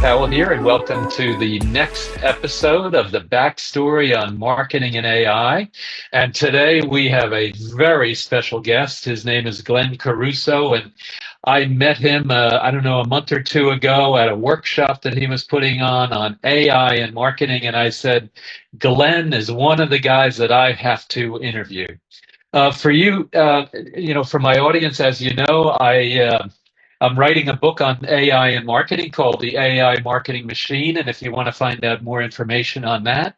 Howell here, and welcome to the next episode of the Backstory on Marketing and AI. And today we have a very special guest. His name is Glenn Caruso, and I met him, I don't know, a month or two ago at a workshop that he was putting on AI and marketing. And I said, Glenn is one of the guys that I have to interview. For you, for my audience, as you know, I'm writing a book on AI and marketing called The AI Marketing Machine. And if you want to find out more information on that,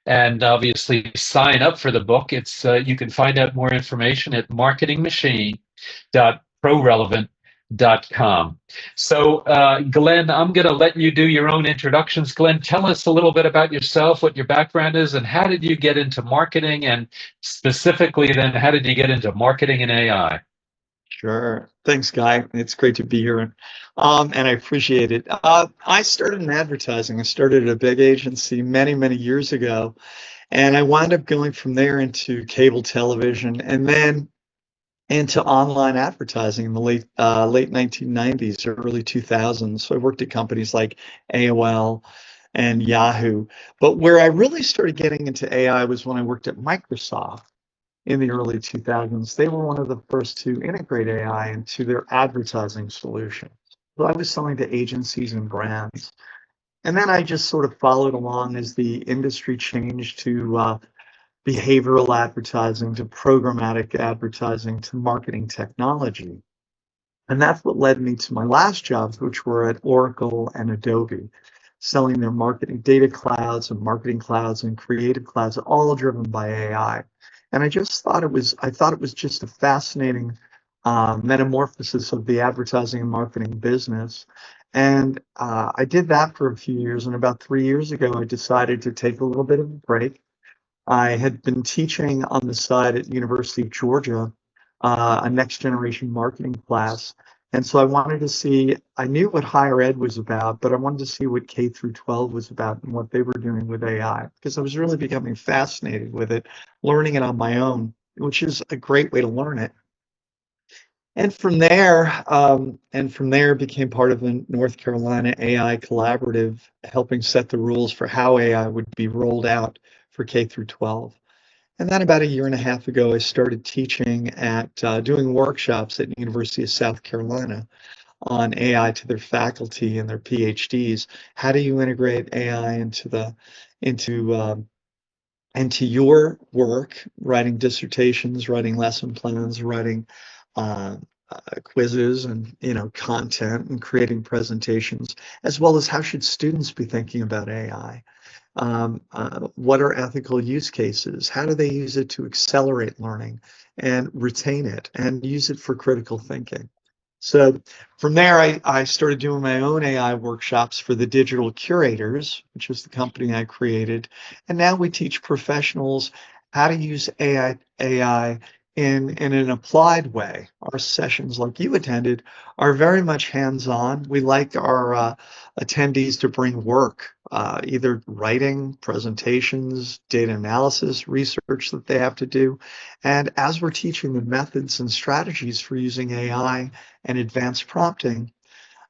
and obviously sign up for the book, you can find out more information at marketingmachine.prorelevant.com. So, Glenn, I'm going to let you do your own introductions. Glenn, tell us a little bit about yourself, what your background is, and how did you get into marketing? And specifically, then, how did you get into marketing and AI? Sure. Thanks, Guy. It's great to be here, and I appreciate it. I started in advertising. I started at a big agency many, many years ago, and I wound up going from there into cable television and then into online advertising in the late 1990s, early 2000s. So I worked at companies like AOL and Yahoo. But where I really started getting into AI was when I worked at Microsoft in the early 2000s. They were one of the first to integrate AI into their advertising solutions. So I was selling to agencies and brands. And then I just sort of followed along as the industry changed to behavioral advertising, to programmatic advertising, to marketing technology. And that's what led me to my last jobs, which were at Oracle and Adobe, selling their marketing data clouds and marketing clouds and creative clouds, all driven by AI. And I thought it was just a fascinating metamorphosis of the advertising and marketing business. And I did that for a few years. And about 3 years ago, I decided to take a little bit of a break. I had been teaching on the side at University of Georgia, a next generation marketing class. And so I knew what higher ed was about, but I wanted to see what K through 12 was about and what they were doing with AI, because I was really becoming fascinated with it, learning it on my own, which is a great way to learn it. And from there became part of the North Carolina AI Collaborative, helping set the rules for how AI would be rolled out for K through 12. And then about a year and a half ago, I started teaching doing workshops at University of South Carolina on AI to their faculty and their PhDs. How do you integrate AI into your work, writing dissertations, writing lesson plans, writing uh, quizzes and content and creating presentations, as well as how should students be thinking about AI? What are ethical use cases? How do they use it to accelerate learning and retain it and use it for critical thinking? So from there, I started doing my own AI workshops for the Digital Curators, which is the company I created. And now we teach professionals how to use AI in an applied way. Our sessions, like you attended, are very much hands-on. We like our attendees to bring work, either writing, presentations, data analysis, research that they have to do. And as we're teaching the methods and strategies for using AI and advanced prompting,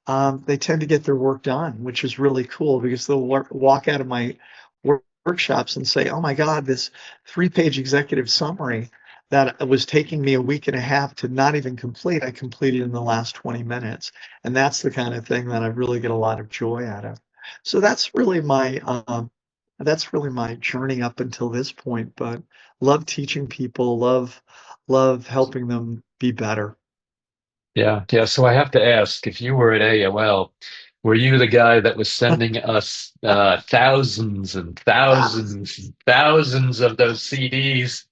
they tend to get their work done, which is really cool because they'll walk out of my workshops and say, oh my God, this 3-page executive summary that was taking me a week and a half to not even complete, I completed in the last 20 minutes. And that's the kind of thing that I really get a lot of joy out of. So that's really my journey up until this point, but love teaching people, love helping them be better. Yeah, yeah. So I have to ask, if you were at AOL, were you the guy that was sending us thousands and thousands and thousands of those CDs?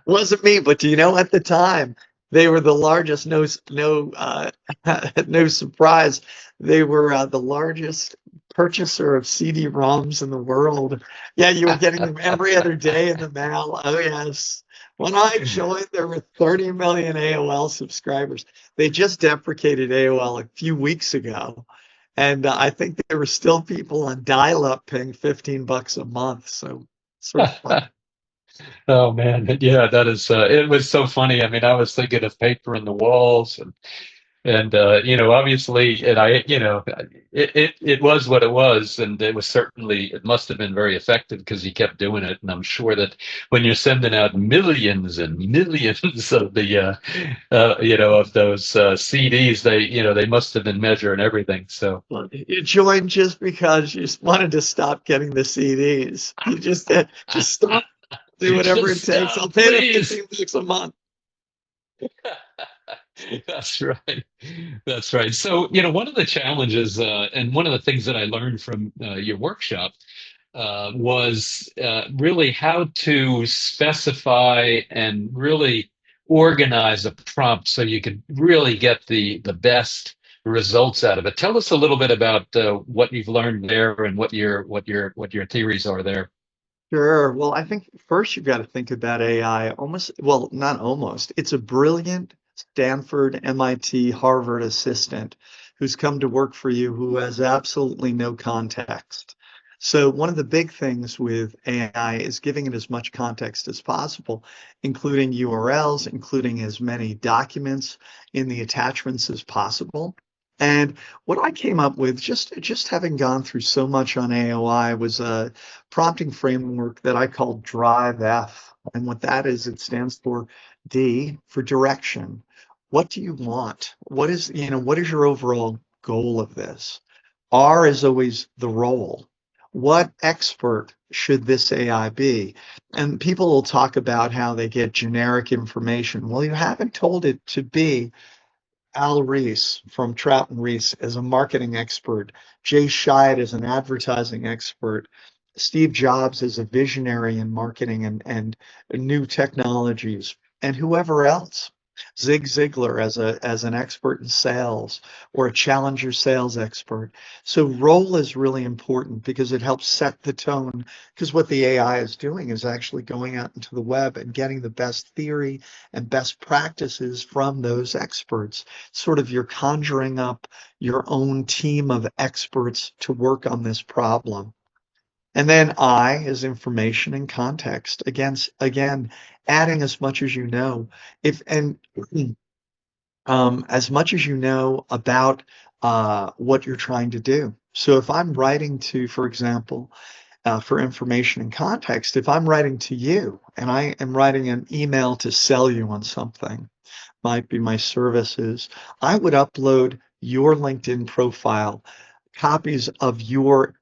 Wasn't me, but do you know, at the time they were the largest. No surprise, they were the largest purchaser of CD-ROMs in the world. Yeah, you were getting them every other day in the mail. Oh yes. When I joined, there were 30 million AOL subscribers. They just deprecated AOL a few weeks ago, and I think there were still people on dial-up paying $15 a month. So sort of fun. Oh man, yeah, that is. It was so funny. I mean, I was thinking of paper in the walls, and And obviously, and it was what it was, and it must have been very effective because he kept doing it. And I'm sure that when you're sending out millions and millions of the of those CDs, they must have been measuring everything. So Well, you joined just because you just wanted to stop getting the CDs. You just stop, do whatever it just takes. stop, I'll pay the please. 15 bucks a month. That's right. That's right. So, one of the challenges, and one of the things that I learned from your workshop was really how to specify and really organize a prompt so you could really get the best results out of it. Tell us a little bit about what you've learned there and what your theories are there. Sure. Well, I think first you've got to think about AI almost, well, not almost. It's a brilliant Stanford, MIT, Harvard assistant who's come to work for you who has absolutely no context. So one of the big things with AI is giving it as much context as possible, including URLs, including as many documents in the attachments as possible. And what I came up with, just having gone through so much on AOI, was a prompting framework that I call Drive F. And what that is, it stands for D for direction. What do you want? What is your overall goal of this? R is always the role. What expert should this AI be? And people will talk about how they get generic information. Well, you haven't told it to be Al Reese from Trout and Reese as a marketing expert, Jay Scheid as an advertising expert, Steve Jobs as a visionary in marketing and new technologies, and whoever else. Zig Ziglar as an expert in sales or a challenger sales expert. So role is really important because it helps set the tone. Because what the AI is doing is actually going out into the web and getting the best theory and best practices from those experts. Sort of you're conjuring up your own team of experts to work on this problem. And then I is information and context. Again, adding as much as you know. If and as much as you know about what you're trying to do. So if I'm writing to, for example, for information and context, if I'm writing to you and I am writing an email to sell you on something, might be my services, I would upload your LinkedIn profile, copies of your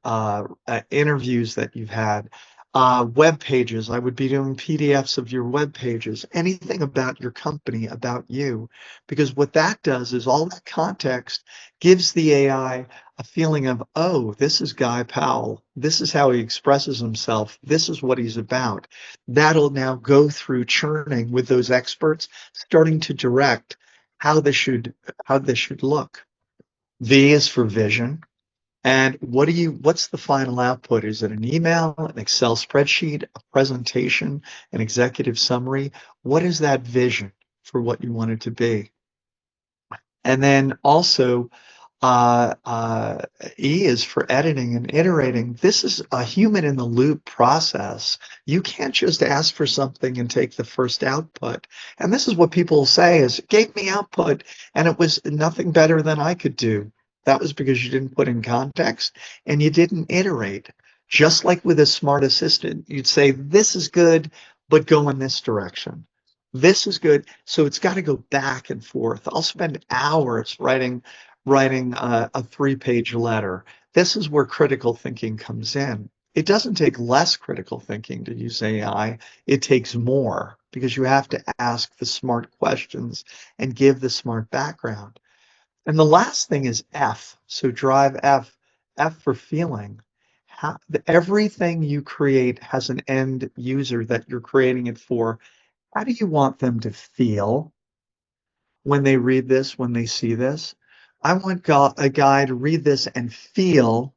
interviews that you've had, web pages. I would be doing PDFs of your web pages, anything about your company, about you, because what that does is all that context gives the AI a feeling of, oh, this is Guy Powell. This is how he expresses himself. This is what he's about. That'll now go through churning with those experts, starting to direct how this should look. V is for vision. And what's the final output? Is it an email, an Excel spreadsheet, a presentation, an executive summary? What is that vision for what you want it to be? And then also, uh, uh, E is for editing and iterating. This is a human in the loop process. You can't just ask for something and take the first output. And this is what people say is, it gave me output and it was nothing better than I could do. That was because you didn't put in context and you didn't iterate. Just like with a smart assistant, you'd say, this is good, but go in this direction. This is good. So it's got to go back and forth. I'll spend hours writing a 3-page letter. This is where critical thinking comes in. It doesn't take less critical thinking to use AI. It takes more because you have to ask the smart questions and give the smart background. And the last thing is F. So drive F, F for feeling. Everything you create has an end user that you're creating it for. How do you want them to feel when they read this, when they see this? I want a guy to read this and feel,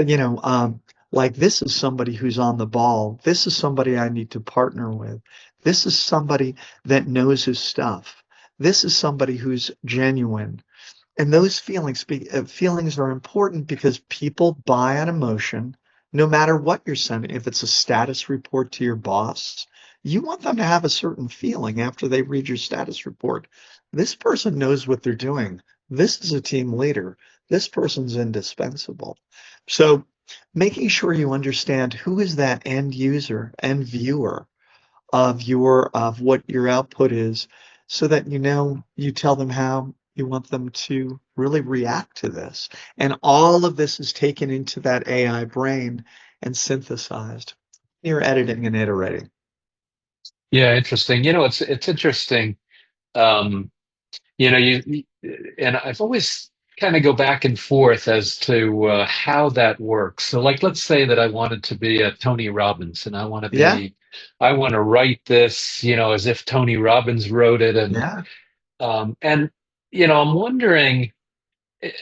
you know, like this is somebody who's on the ball. This is somebody I need to partner with. This is somebody that knows his stuff. This is somebody who's genuine. And those feelings are important because people buy on emotion, no matter what you're sending. If it's a status report to your boss, You want them to have a certain feeling after they read your status report. This person knows what they're doing. This is a team leader. This person's indispensable. So making sure you understand who is that end user and viewer of what your output is so that you tell them how you want them to really react to this. And all of this is taken into that AI brain and synthesized. You're editing and iterating. Yeah, interesting. It's interesting. Um, and I've always kind of go back and forth as to how that works. So, like, let's say that I wanted to be a Tony Robbins, and Yeah, I want to write this, as if Tony Robbins wrote it, yeah, and I'm wondering,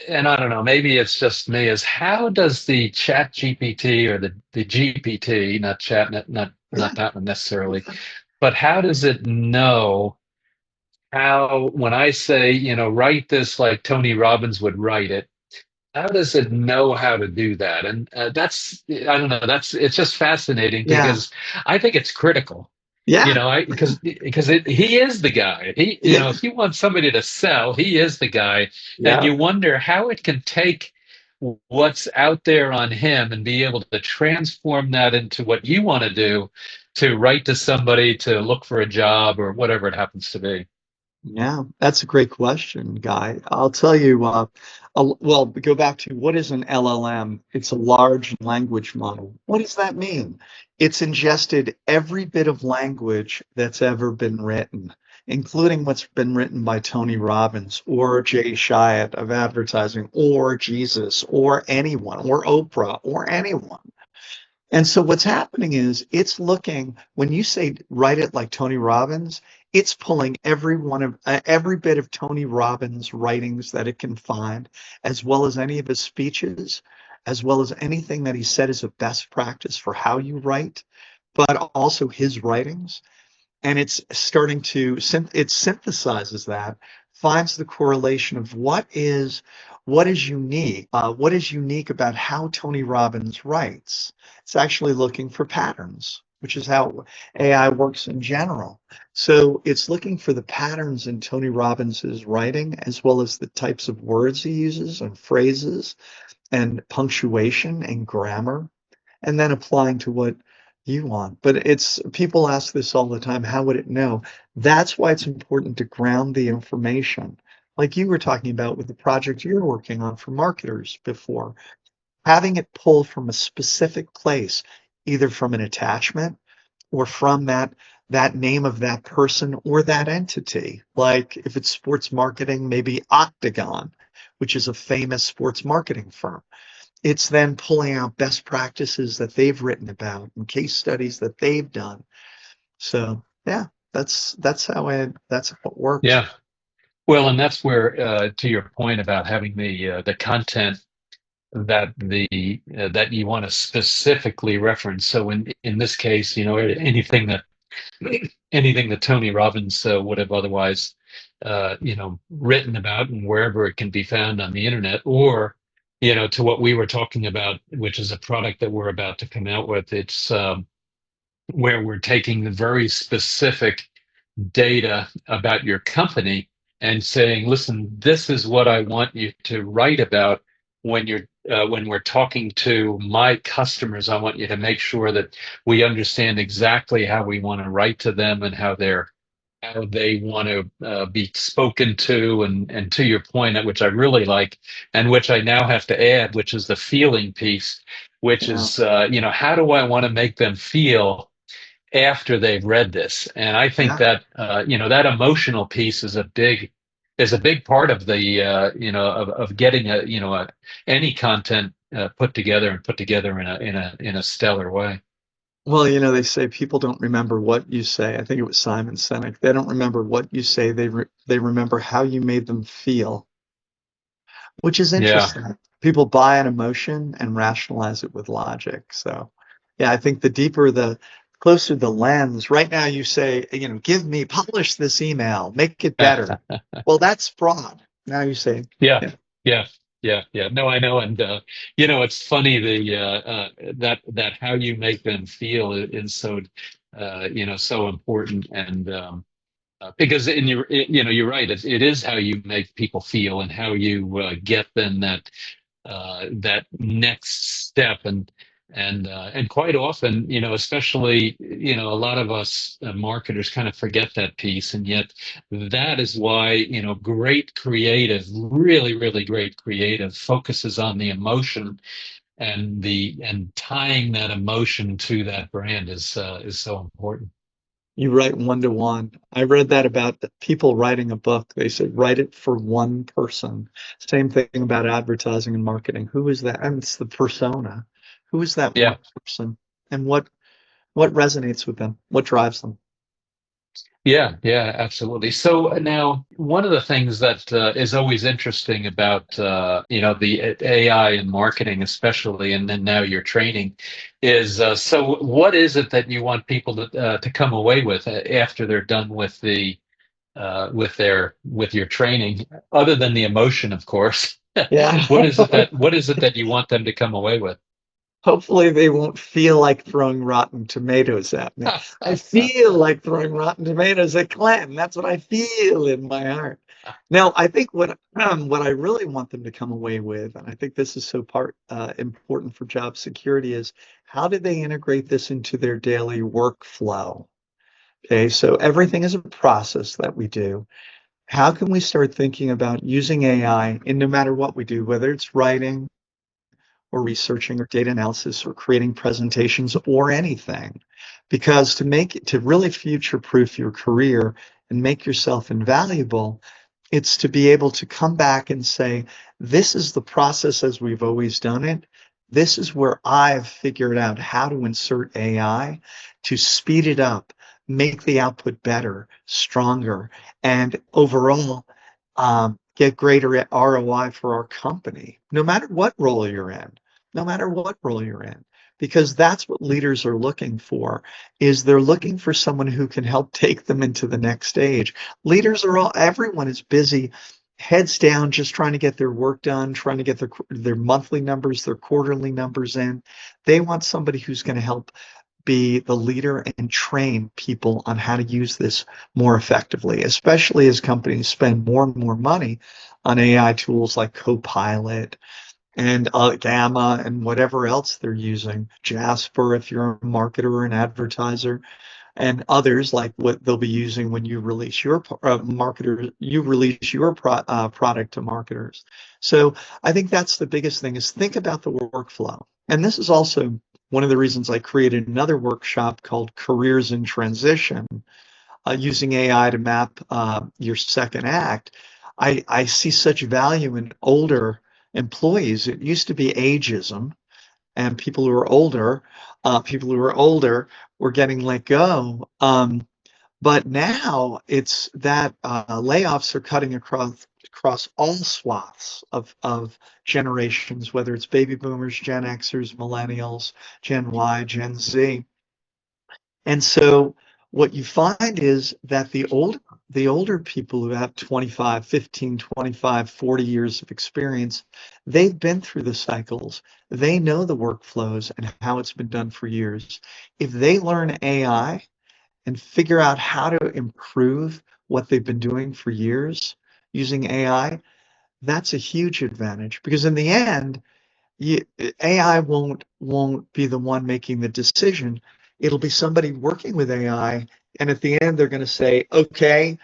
and I don't know, maybe it's just me, is how does the Chat GPT or the GPT, not chat, yeah, not that one necessarily, but how does it know? How, when I say, write this like Tony Robbins would write it, how does it know how to do that? And I don't know, it's just fascinating yeah, because I think it's critical. yeah, He is the guy. yeah, If you want somebody to sell, he is the guy. And yeah, you wonder how it can take what's out there on him and be able to transform that into what you want to do to write to somebody to look for a job or whatever it happens to be. yeah. That's a great question, Guy. I'll tell you, well, go back to what is an LLM? It's a large language model. What does that mean? It's ingested every bit of language that's ever been written, including what's been written by Tony Robbins or Jay Chiat of advertising or Jesus or anyone or Oprah or anyone. And so what's happening is it's looking, when you say write it like Tony Robbins, it's pulling every bit of Tony Robbins writings that it can find, as well as any of his speeches, as well as anything that he said is a best practice for how you write, but also his writings, and it's starting to it synthesizes that, finds the correlation of what is unique about how Tony Robbins writes. It's actually looking for patterns, which is how AI works in general. So it's looking for the patterns in Tony Robbins's writing, as well as the types of words he uses and phrases and punctuation and grammar, and then applying to what you want. But it's people ask this all the time, how would it know? That's why it's important to ground the information. Like you were talking about with the project you're working on for marketers before, having it pull from a specific place, either from an attachment or from that name of that person or that entity. Like if it's sports marketing, maybe Octagon, which is a famous sports marketing firm. It's then pulling out best practices that they've written about and case studies that they've done. So yeah, that's how it works. Yeah. Well, and that's where, to your point about having the content that you want to specifically reference. So in this case, anything that Tony Robbins would have otherwise, written about, and wherever it can be found on the internet, or to what we were talking about, which is a product that we're about to come out with. It's where we're taking the very specific data about your company and saying, listen, this is what I want you to write about when we're talking to my customers. I want you to make sure that we understand exactly how we want to write to them and how they want to be spoken to, and to your point, which I really like, and which I now have to add, which is the feeling piece, which Yeah, is how do I want to make them feel after they've read this. And I think yeah. that that emotional piece is a big part of the of getting any content put together in a stellar way. Well, they say people don't remember what you say. I think it was Simon Sinek. They don't remember what you say. They remember how you made them feel, which is Yeah. interesting. People buy an emotion and rationalize it with logic. So, yeah, I think the deeper the closer the lens. Right now, you say, polish this email, make it better. Well, that's fraud. Now you say, Yeah, yeah, yeah, yeah. No, I know, and it's funny, the that how you make them feel is so. so important. And because you're right. It is how you make people feel and how you get them that next step. And quite often, especially, a lot of us marketers kind of forget that piece. And yet that is why, great creative, really, really great creative focuses on the emotion, and tying that emotion to that brand is so important. You write one to one. I read that about the people writing a book. They said write it for one person. Same thing about advertising and marketing. Who is that? And it's the persona. Who is that one Yeah. person? And what resonates with them? What drives them? Yeah, yeah, absolutely. So now, one of the things that is always interesting about the AI and marketing, especially, and then now your training, is so what is it that you want people to come away with after they're done with the with your training, other than the emotion, of course? Yeah. What is it that you want them to come away with? Hopefully they won't feel like throwing rotten tomatoes at me. I feel like throwing rotten tomatoes at Clinton. That's what I feel in my heart. Now, I think what I really want them to come away with, and I think this is so important for job security, is how do they integrate this into their daily workflow? Okay, so everything is a process that we do. How can we start thinking about using AI in no matter what we do, whether it's writing, or researching or data analysis or creating presentations or anything. Because to really future proof your career and make yourself invaluable, it's to be able to come back and say, this is the process as we've always done it. This is where I've figured out how to insert AI to speed it up, make the output better, stronger, and overall get greater ROI for our company, no matter what role you're in, no matter what role you're in, because that's what leaders are looking for, is they're looking for someone who can help take them into the next stage. Everyone is busy, heads down, just trying to get their work done, trying to get their monthly numbers, their quarterly numbers in. They want somebody who's going to help be the leader and train people on how to use this more effectively, especially as companies spend more and more money on AI tools like Copilot and Gamma and whatever else they're using, Jasper if you're a marketer or an advertiser, and others like what they'll be using when you release your product to marketers. So I think that's the biggest thing, is think about the workflow. And this is also one of the reasons I created another workshop called Careers in Transition, using AI to map your second act. I see such value in older employees. It used to be ageism, and people who were older were getting let go. But now it's that layoffs are cutting across all swaths of generations, whether it's baby boomers, Gen Xers, millennials, Gen Y, Gen Z. And so what you find is that the older people who have 25, 15, 25, 40 years of experience, they've been through the cycles. They know the workflows and how it's been done for years. If they learn AI and figure out how to improve what they've been doing for years using AI, that's a huge advantage, because in the end, you, AI won't be the one making the decision. It'll be somebody working with AI, and at the end, they're going to say, "Okay,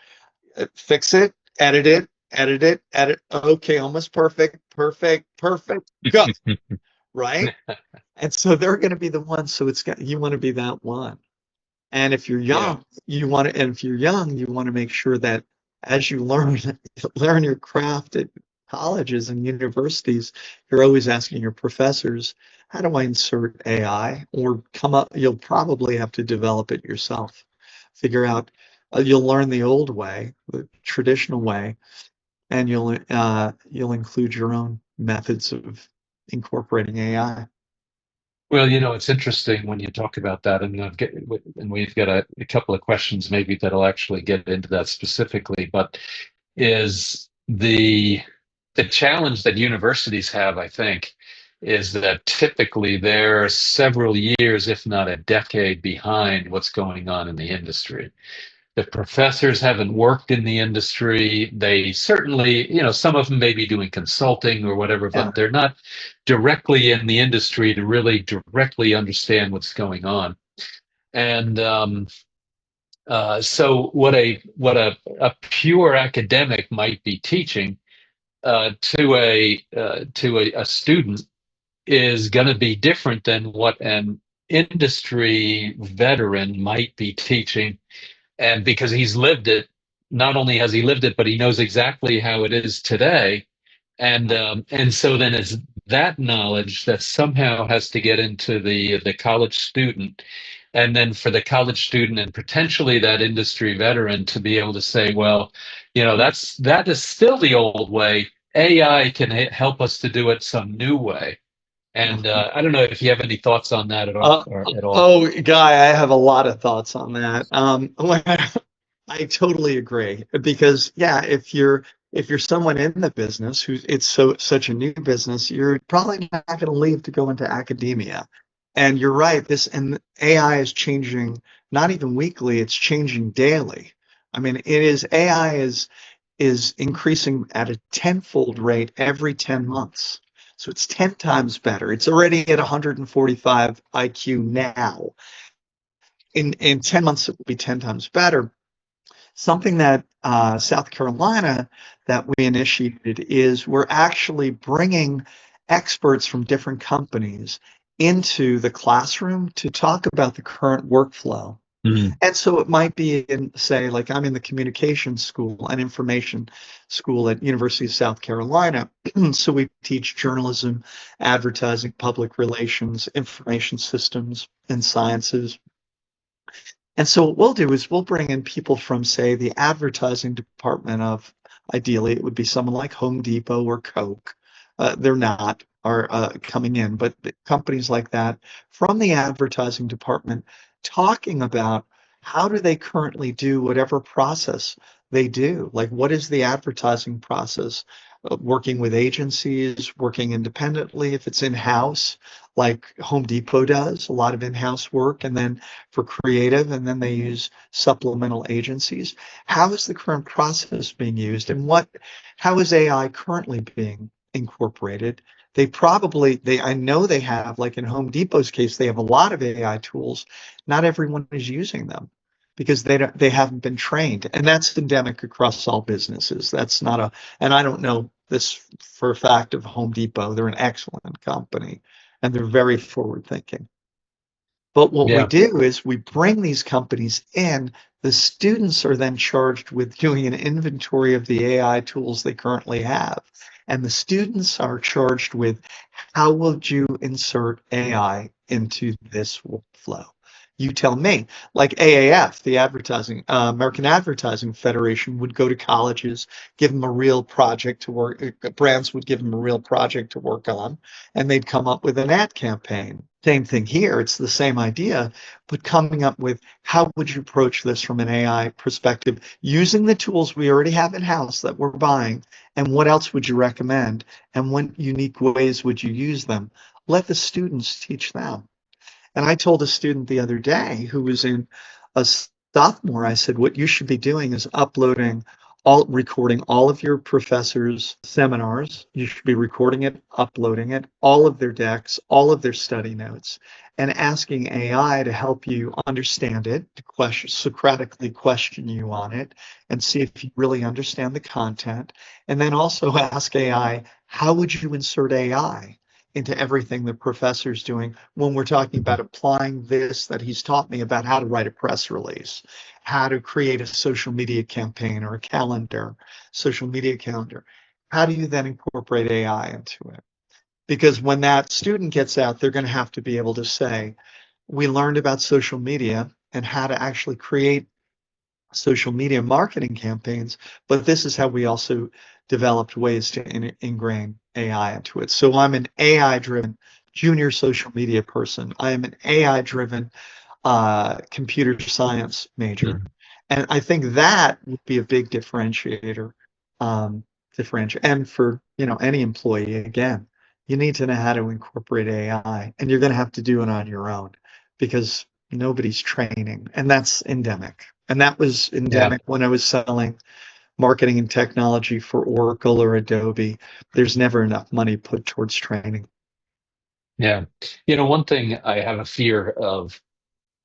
fix it, edit it, edit. Okay, almost perfect, perfect, perfect. Go." Right? And so they're going to be the ones. So you want to be that one. And if you're Yeah. young, and if you're young, you want to make sure that as you learn your craft at colleges and universities, you're always asking your professors, how do I insert AI? Or you'll probably have to develop it yourself. Figure out, you'll learn the old way, the traditional way, and you'll include your own methods of incorporating AI. Well, it's interesting when you talk about that, and we've got a couple of questions maybe that'll actually get into that specifically. But is the challenge that universities have, I think, is that typically they're several years, if not a decade, behind what's going on in the industry. The professors haven't worked in the industry. They certainly, some of them may be doing consulting or whatever, Yeah. but they're not directly in the industry to really directly understand what's going on. And so what a pure academic might be teaching to a student is going to be different than what an industry veteran might be teaching. And because he's lived it, not only has he lived it, but he knows exactly how it is today. And so then it's that knowledge that somehow has to get into the college student, and then for the college student and potentially that industry veteran to be able to say, well, that is still the old way. AI can help us to do it some new way. And I don't know if you have any thoughts on that at all. Uh, Or at all. oh, Guy, I have a lot of thoughts on that. I totally agree because yeah, if you're someone in the business who's it's such a new business, you're probably not going to leave to go into academia. And you're right, this and AI is changing not even weekly, it's changing daily. I mean, it is AI is increasing at a tenfold rate every 10 months. So it's 10 times better. It's already at 145 IQ now. In 10 months, it will be 10 times better. Something that South Carolina that we initiated is we're actually bringing experts from different companies into the classroom to talk about the current workflow. Mm. And so it might be in, say, like I'm in the communication school and information school at University of South Carolina. So we teach journalism, advertising, public relations, information systems, and sciences. And so what we'll do is we'll bring in people from, say, the advertising department of, ideally, it would be someone like Home Depot or Coke. They're not, are coming in, but companies like that from the advertising department talking about how do they currently do whatever process they do? Like, what is the advertising process? Working with agencies, working independently, if it's in-house, like Home Depot does, a lot of in-house work, and then for creative, and then they use supplemental agencies. How is the current process being used, and how is AI currently being incorporated? I know they have, like in Home Depot's case, they have a lot of AI tools. Not everyone is using them because they haven't been trained, and that's endemic across all businesses. That's not a, and I don't know this for a fact of Home Depot. They're an excellent company, and they're very forward thinking. But what we Yeah. do is we bring these companies in. The students are then charged with doing an inventory of the AI tools they currently have. And the students are charged with how would you insert AI into this workflow? You tell me, like AAF, the American Advertising Federation would go to colleges, give them a real project to work, brands would give them a real project to work on, and they'd come up with an ad campaign. Same thing here. It's the same idea, but coming up with how would you approach this from an AI perspective using the tools we already have in house that we're buying, and what else would you recommend, and what unique ways would you use them? Let the students teach them. And I told a student the other day who was in a sophomore, I said, what you should be doing is recording all of your professors' seminars. You should be recording it, uploading it, all of their decks, all of their study notes, and asking AI to help you understand it, to Socratically question you on it, and see if you really understand the content. And then also ask AI, how would you insert AI into everything the professor's doing when we're talking about applying this that he's taught me about how to write a press release, how to create a social media campaign or a social media calendar. How do you then incorporate AI into it? Because when that student gets out, they're going to have to be able to say, we learned about social media and how to actually create social media marketing campaigns, but this is how we also developed ways to ingrain AI into it. So I'm an AI driven junior social media person. I am an AI driven computer science major. Mhm. And I think that would be a big differentiator, and for any employee again. you need to know how to incorporate AI, and you're going to have to do it on your own because nobody's training, and that's endemic. And that was Yeah. endemic when I was selling marketing and technology for Oracle or Adobe. There's never enough money put towards training. Yeah. One thing I have a fear of,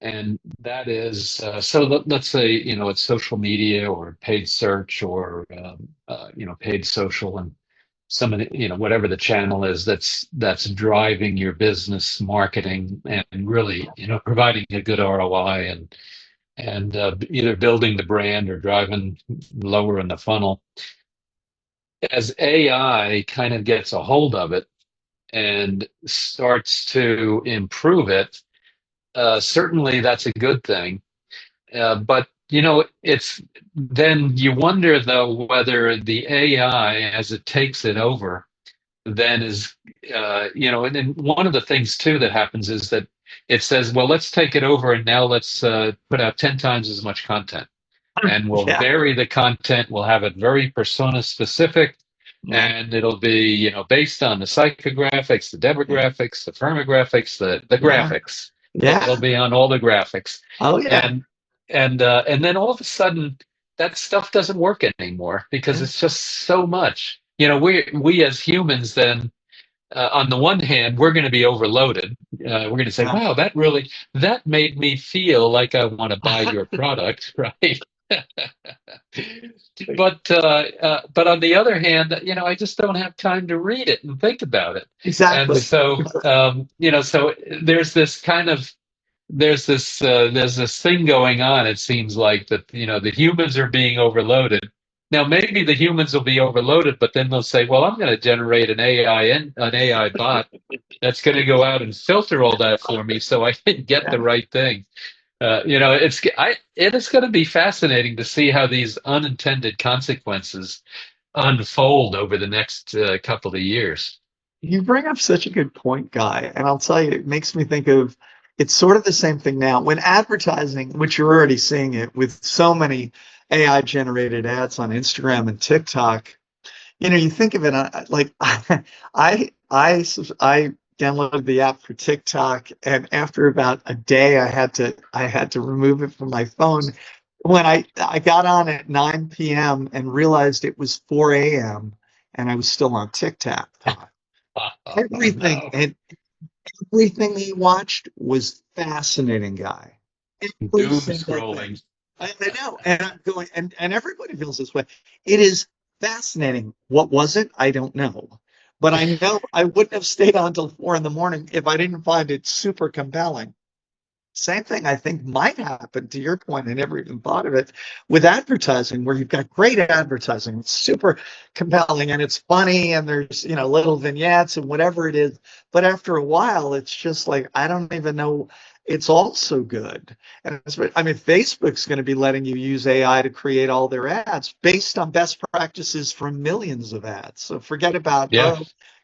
and that is, so let's say, it's social media or paid search or, paid social, and some of the, whatever the channel is that's driving your business marketing and really, providing a good ROI, and either building the brand or driving lower in the funnel. As AI kind of gets a hold of it and starts to improve it, certainly that's a good thing. But it's then you wonder though whether the AI, as it takes it over, then is and then one of the things too that happens is that it says, well, let's take it over and now let's put out 10 times as much content, and we'll Yeah, vary the content. We'll have it very persona specific, yeah, and it'll be, based on the psychographics, the yeah, demographics, the firmographics, the yeah, graphics. It'll yeah. be on all the graphics, Oh yeah, and and then all of a sudden that stuff doesn't work anymore because yeah, it's just so much. We as humans then, on the one hand, we're going to be overloaded. We're going to say, yeah. wow, that made me feel like I want to buy your product, right? But on the other hand, I just don't have time to read it and think about it. And Exactly. so, so there's this kind of there's this thing going on. It seems like that, the humans are being overloaded. Now maybe the humans will be overloaded, but then they'll say, well, I'm going to generate an AI bot that's going to go out and filter all that for me so I can get the Yeah. right thing. It is going to be fascinating to see how these unintended consequences unfold over the next couple of years. You bring up such a good point, Guy, and I'll tell you, it makes me think of it's sort of the same thing now. When advertising, which you're already seeing it with so many AI generated ads on Instagram and TikTok, you think of it like I downloaded the app for TikTok, and after about a day, I had to remove it from my phone. When I got on at 9 p.m. and realized it was 4 a.m. and I was still on TikTok. Oh Everything no. and everything he watched was fascinating, Guy. Every Doom single thing. scrolling. I know, and I'm going, and everybody feels this way. It is fascinating. What was it? I don't know, but I know I wouldn't have stayed on till 4 in the morning if I didn't find it super compelling. Same thing I think might happen to your point. I never even thought of it with advertising, where you've got great advertising. It's super compelling and it's funny and there's, little vignettes and whatever it is. But after a while, it's just like, I don't even know. It's all so good. And I mean, Facebook's going to be letting you use AI to create all their ads based on best practices from millions of ads. So forget about, Yeah.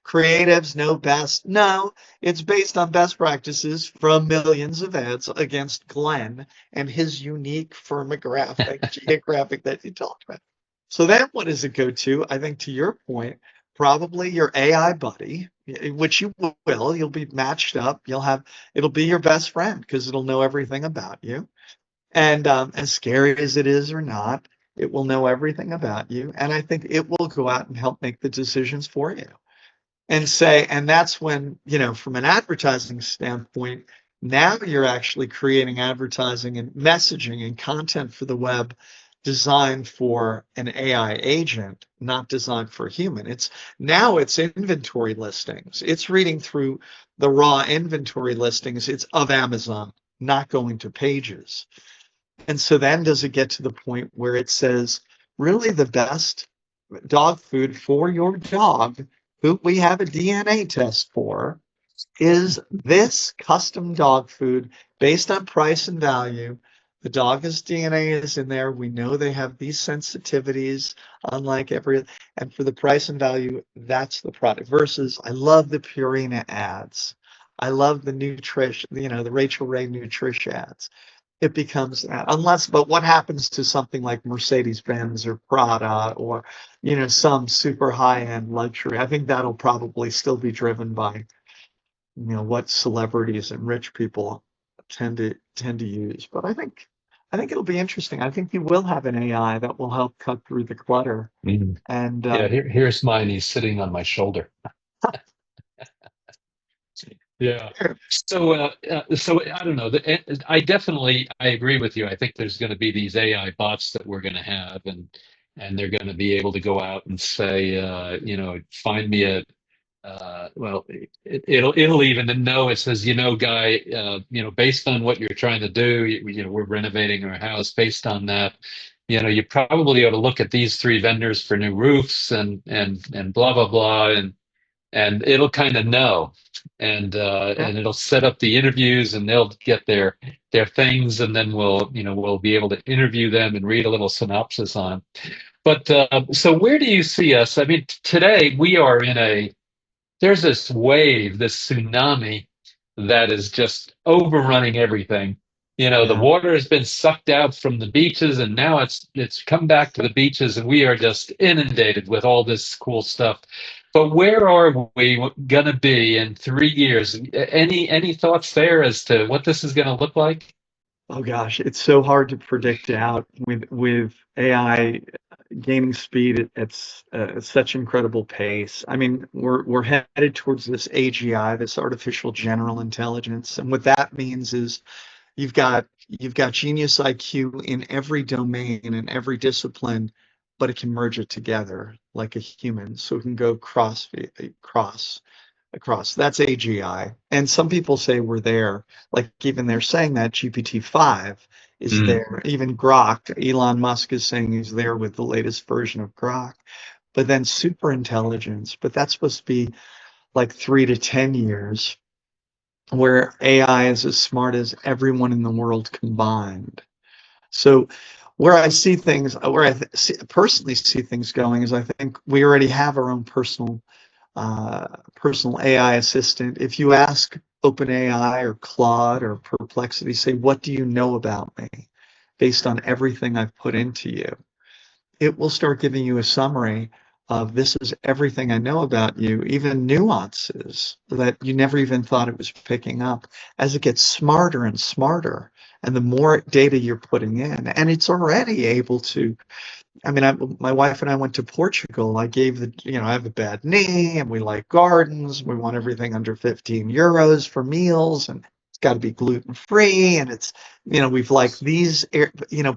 creatives know best. No, it's based on best practices from millions of ads against Glenn and his unique firmographic geographic that you talked about. So then what does it go to? I think to your point, probably your AI buddy, which you will, you'll be matched up. It'll be your best friend because it'll know everything about you. And as scary as it is or not, it will know everything about you. And I think it will go out and help make the decisions for you and that's when, from an advertising standpoint, now you're actually creating advertising and messaging and content for the web designed for an AI agent, not designed for a human. It's inventory listings. It's reading through the raw inventory listings. It's of Amazon, not going to pages. And so then does it get to the point where it says, really the best dog food for your dog, who we have a DNA test for, is this custom dog food based on price and value. The dog's DNA is in there. We know they have these sensitivities, unlike and for the price and value, that's the product. Versus, I love the Purina ads. I love the Nutrish, the Rachel Ray Nutrish ads. it becomes that. Unless, but what happens to something like Mercedes-Benz or Prada or, some super high-end luxury? I think that'll probably still be driven by, what celebrities and rich people tend to use. But I think it'll be interesting. I think you will have an AI that will help cut through the clutter. Mm. And Yeah, here's mine. He's sitting on my shoulder. Yeah. So I don't know. I agree with you. I think there's going to be these AI bots that we're going to have, and they're going to be able to go out and say, find me a well, it'll even know. It says, guy, based on what you're trying to do, we're renovating our house. Based on that, you probably ought to look at these three vendors for new roofs and blah blah blah, and it'll kind of know, yeah, and it'll set up the interviews, and they'll get their things, and then we'll be able to interview them and read a little synopsis on. But so where do you see us? I mean, today we are in a there's this wave, this tsunami that is just overrunning everything. The yeah. water has been sucked out from the beaches, and now it's come back to the beaches, and we are just inundated with all this cool stuff. But where are we gonna be in 3 years? Any thoughts there as to what this is gonna look like? Oh gosh, it's so hard to predict out with AI gaining speed at such incredible pace. I mean, we're headed towards this AGI, this artificial general intelligence, and what that means is you've got genius IQ in every domain and every discipline, but it can merge it together like a human, so it can go cross across. That's AGI. And some people say we're there. Like even they're saying that GPT-5 is Mm, there. Even Grok, Elon Musk is saying he's there with the latest version of Grok. But then super intelligence, but that's supposed to be like 3 to 10 years, where AI is as smart as everyone in the world combined. So where I see things, where personally see things going is I think we already have our own personal AI assistant. If you ask OpenAI or Claude or Perplexity, say, what do you know about me based on everything I've put into you? It will start giving you a summary of this is everything I know about you, even nuances that you never even thought it was picking up as it gets smarter and smarter. And the more data you're putting in, and it's already able to. I mean, my wife and I went to Portugal. I have a bad knee and we like gardens. We want everything under 15 euros for meals and it's got to be gluten free. And we've liked these,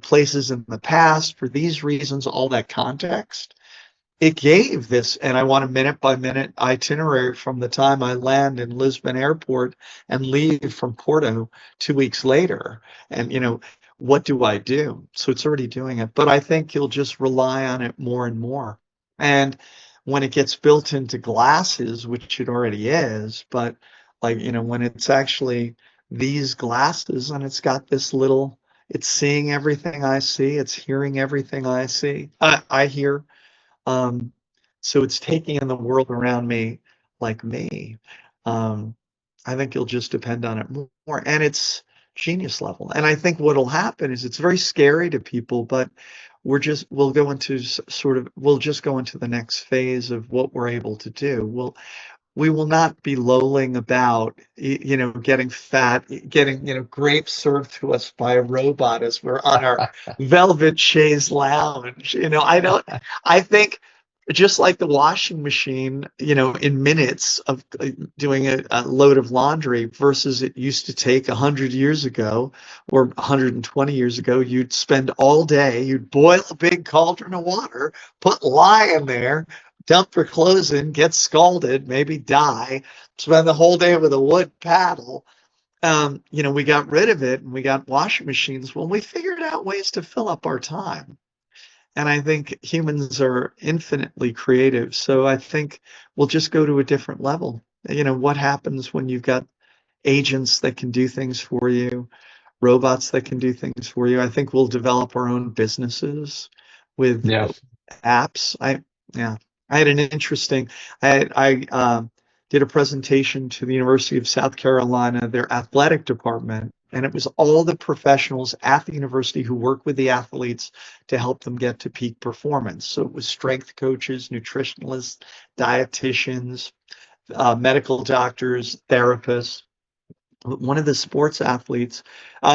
places in the past for these reasons, all that context. It gave this, and I want a minute by minute itinerary from the time I land in Lisbon airport and leave from Porto 2 weeks later. And, what do I do? So it's already doing it, but I think you'll just rely on it more and more. And when it gets built into glasses, which it already is, but like, when it's actually these glasses and it's seeing everything I see, it's hearing everything I hear, um, so it's taking in the world around me like me. Um, I think you'll just depend on it more, and it's genius level. And I think what'll happen is it's very scary to people, but we'll just go into the next phase of what we're able to do. We will not be lolling about, getting fat, getting, grapes served to us by a robot as we're on our velvet chaise lounge. I think just like the washing machine, in minutes of doing a load of laundry versus it used to take 100 years ago or 120 years ago, you'd spend all day, you'd boil a big cauldron of water, put lye in there, dump your clothes in, get scalded, maybe die, spend the whole day with a wood paddle. We got rid of it and we got washing machines. Well, we figured out ways to fill up our time. And I think humans are infinitely creative. So I think we'll just go to a different level. What happens when you've got agents that can do things for you, robots that can do things for you? I think we'll develop our own businesses with yeah. apps. Yeah, I had an interesting. I did a presentation to the University of South Carolina, their athletic department, And it was all the professionals at the university who work with the athletes to help them get to peak performance. So it was strength coaches, nutritionists, dietitians, medical doctors, therapists. One of the sports athletes,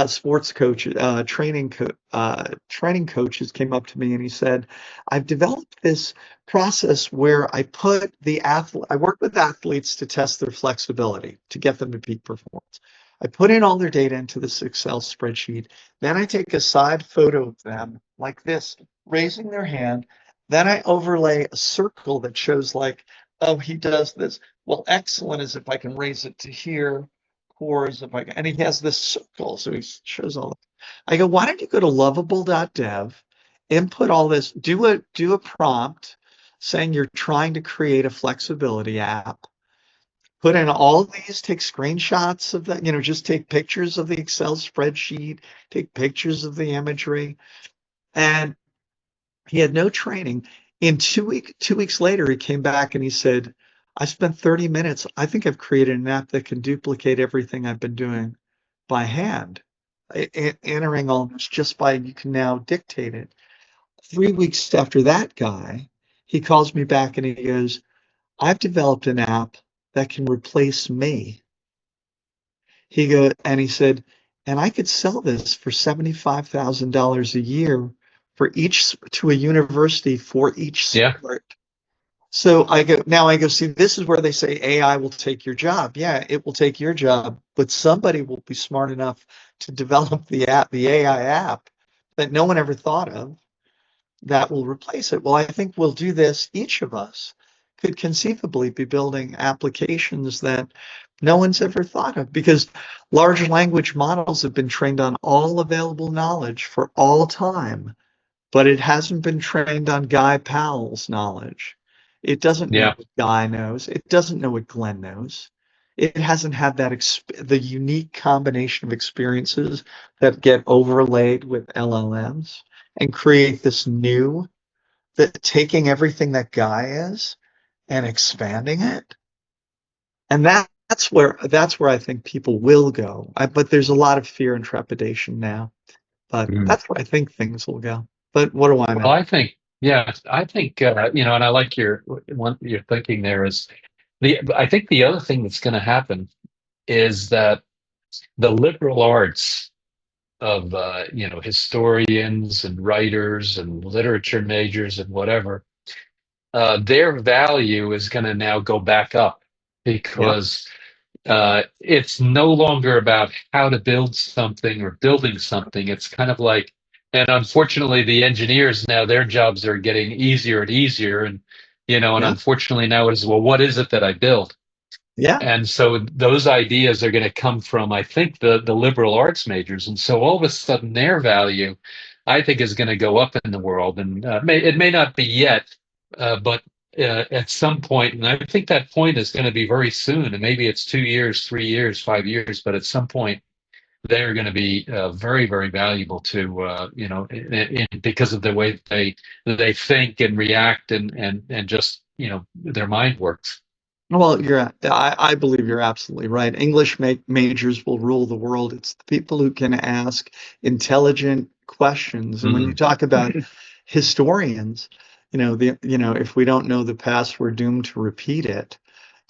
sports coach, training coaches came up to me and he said, "I've developed this process where I work with athletes to test their flexibility to get them to peak performance. I put in all their data into this Excel spreadsheet. Then I take a side photo of them like this, raising their hand. Then I overlay a circle that shows like, oh, he does this. Well, excellent is if I can raise it to here, cores if I can, and he has this circle, so he shows all. I go, why don't you go to lovable.dev, input all this, do a prompt saying you're trying to create a flexibility app, put in all of these, take screenshots of that, just take pictures of the Excel spreadsheet, take pictures of the imagery, and he had no training. In 2 weeks later, he came back and he said, I spent 30 minutes. I think I've created an app that can duplicate everything I've been doing by hand, entering all this just by, you can now dictate it. 3 weeks after that guy, he calls me back and he goes, I've developed an app that can replace me. He said, and I could sell this for $75,000 a year for each to a university for each Yeah. sport. So I go, see, this is where they say AI will take your job. Yeah, it will take your job, but somebody will be smart enough to develop the AI app that no one ever thought of that will replace it. Well, I think we'll do this. Each of us could conceivably be building applications that no one's ever thought of because large language models have been trained on all available knowledge for all time, but it hasn't been trained on Guy Powell's knowledge. It doesn't know Yeah. what Guy knows. It doesn't know what Glenn knows. It hasn't had the unique combination of experiences that get overlaid with LLMs and create this new, that taking everything that Guy is and expanding it. And that's where I think people will go. But there's a lot of fear and trepidation now. But Mm. that's where I think things will go. But what do I Well, know? I think and I like your thinking there is I think the other thing that's going to happen is that the liberal arts of historians and writers and literature majors and whatever, their value is going to now go back up Yep. because it's no longer about how to build something or building something. It's kind of like, and unfortunately, the engineers now, their jobs are getting easier and easier. And Yeah. unfortunately now it is, well, what is it that I build? Yeah. And so those ideas are going to come from, I think, the liberal arts majors. And so all of a sudden their value, I think, is going to go up in the world. And it may not be yet, but at some point, and I think that point is going to be very soon. And maybe it's 2 years, 3 years, 5 years, but at some point they're going to be very, very valuable to, because of the way that they think and react and just, their mind works. Well, I believe you're absolutely right. English majors will rule the world. It's the people who can ask intelligent questions. And when you Mm. talk about historians, if we don't know the past, we're doomed to repeat it.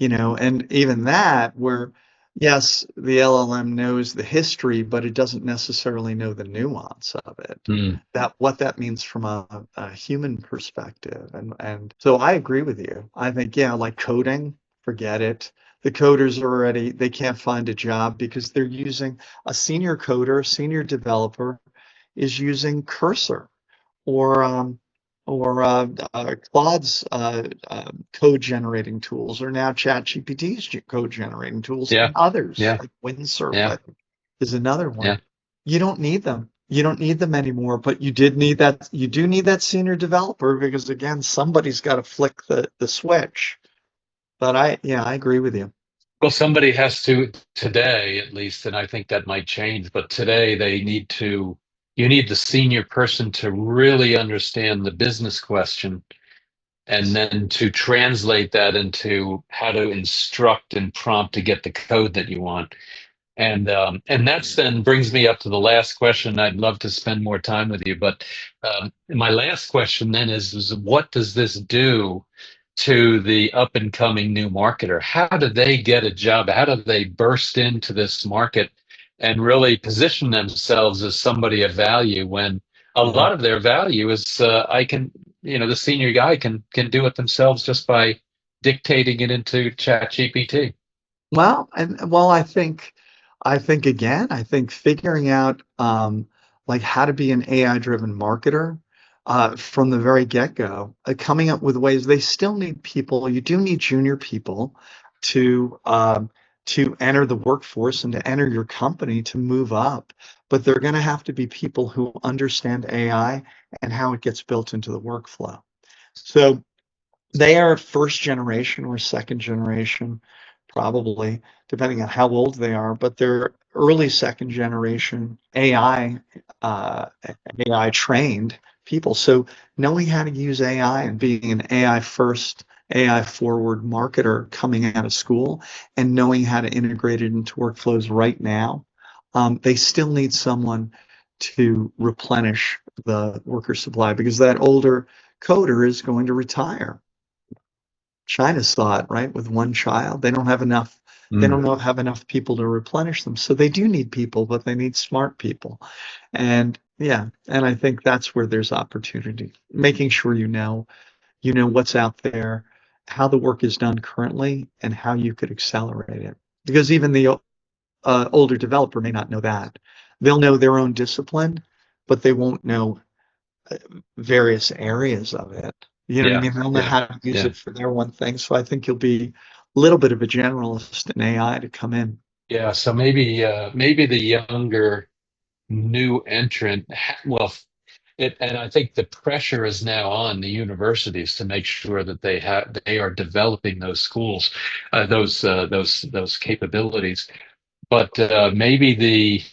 And even that, where yes, the LLM knows the history, but it doesn't necessarily know the nuance of it. Mm. That what that means from a human perspective. And so I agree with you. I think, yeah, like coding, forget it. The coders are already, they can't find a job because they're using a senior coder, a senior developer is using Cursor or Claude's code generating tools, or now ChatGPT's code generating tools, and Yeah. others Yeah. like Windsurf, Yeah. I think, is another Yeah. one. You don't need them. You don't need them anymore, but you did need that. You do need that senior developer because again, somebody's got to flick the switch. But yeah, I agree with you. Well, somebody has to today, at least, and I think that might change, but today you need the senior person to really understand the business question and then to translate that into how to instruct and prompt to get the code that you want. And that's then brings me up to the last question. I'd love to spend more time with you, but my last question then is what does this do to the up and coming new marketer? How do they get a job? How do they burst into this market and really position themselves as somebody of value when a Yeah. lot of their value is I can, the senior guy can do it themselves just by dictating it into Chat GPT. Well, I think figuring out like how to be an AI driven marketer from the very get-go, coming up with ways they still need people. You do need junior people to to enter the workforce and to enter your company to move up, but they're going to have to be people who understand AI and how it gets built into the workflow. So they are first generation or second generation, probably, depending on how old they are, but they're early second generation uh, AI trained people. So knowing how to use AI and being an AI first, AI forward marketer coming out of school and knowing how to integrate it into workflows right now, they still need someone to replenish the worker supply because that older coder is going to retire. China saw it, right? With one child, they don't know, have enough people to replenish them. So they do need people, but they need smart people. And yeah, and I think that's where there's opportunity, making sure you know what's out there, how the work is done currently, and how you could accelerate it. Because even the older developer may not know that. They'll know their own discipline, but they won't know various areas of it. You know what I Yeah, mean? They'll know yeah, how to use yeah, it for their one thing. So I think you'll be a little bit of a generalist in AI to come in. yeah. So maybe the younger new entrant, and I think the pressure is now on the universities to make sure that they are developing those schools, those capabilities. But maybe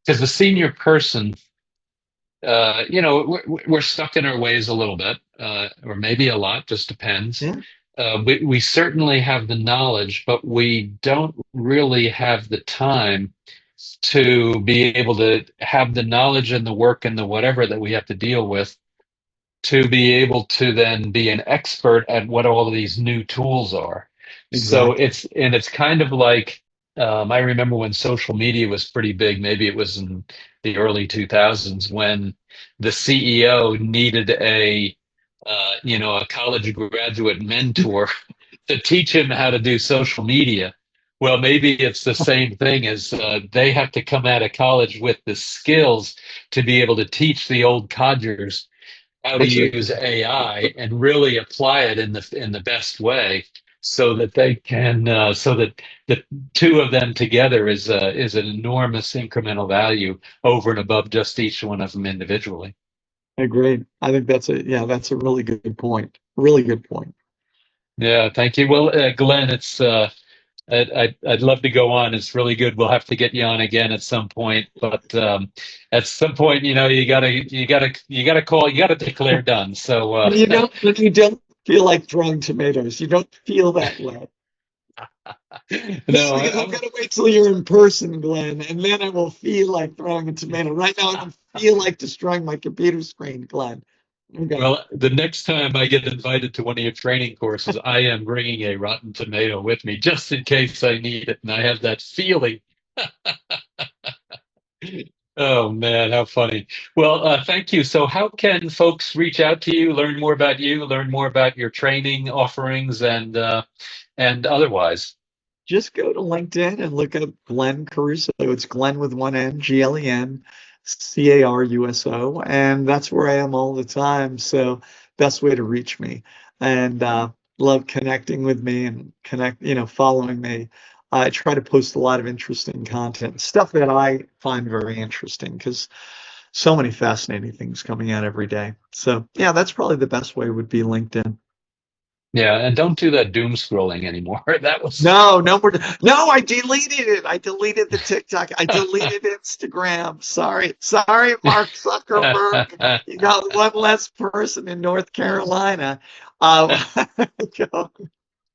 because the senior person, we're stuck in our ways a little bit, or maybe a lot, just depends. Yeah, We certainly have the knowledge, but we don't really have the time to be able to have the knowledge and the work and the whatever that we have to deal with to be able to then be an expert at what all of these new tools are. So exactly. it's kind of like I remember when social media was pretty big. Maybe it was in the early 2000s when the CEO needed a college graduate mentor to teach him how to do social media. Well, maybe it's the same thing as they have to come out of college with the skills to be able to teach the old codgers how to That's a use AI and really apply it in the best way so that they can so that the two of them together is an enormous incremental value over and above just each one of them individually. Agreed. I think that's a really good point. Really good point. Yeah, thank you. Well, Glenn, I'd love to go on. It's really good. We'll have to get you on again at some point, but at some point, you gotta declare done. So When you don't feel like throwing tomatoes, you don't feel that way. no, I'm gonna wait till you're in person, Glenn, and then I will feel like throwing a tomato. Right now, I don't feel like destroying my computer screen, Glenn. Okay. well, the next time I get invited to one of your training courses, I am bringing a rotten tomato with me just in case I need it, and I have that feeling. Oh man, how funny. Well, thank you. So, how can folks reach out to you, learn more about you, learn more about your training offerings, and otherwise? Just go to LinkedIn and look up Glenn Caruso. It's Glenn with one N, Glencaruso, and that's where I am all the time. So best way to reach me, and love connecting with me and following me. I try to post a lot of interesting content, stuff that I find very interesting because so many fascinating things coming out every day. So yeah, that's probably the best way would be LinkedIn. Yeah, and don't do that doom scrolling anymore. That was No, no, I deleted it. I deleted the TikTok. I deleted Instagram. Sorry, Mark Zuckerberg. You got one less person in North Carolina. Um,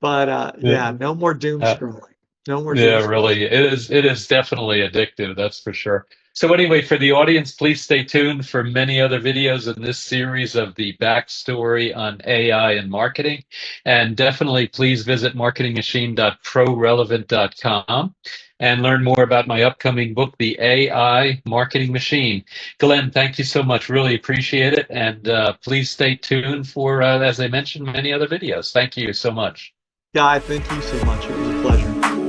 but Yeah. yeah, no more doom Uh, scrolling. No more Yeah, doom scrolling. really. It is definitely addictive, that's for sure. So anyway, for the audience, please stay tuned for many other videos in this series of the backstory on AI and marketing. And definitely please visit marketingmachine.prorelevant.com and learn more about my upcoming book, The AI Marketing Machine. Glenn, thank you so much. Really appreciate it. And please stay tuned for, as I mentioned, many other videos. Thank you so much. Guy, thank you so much. It was a pleasure.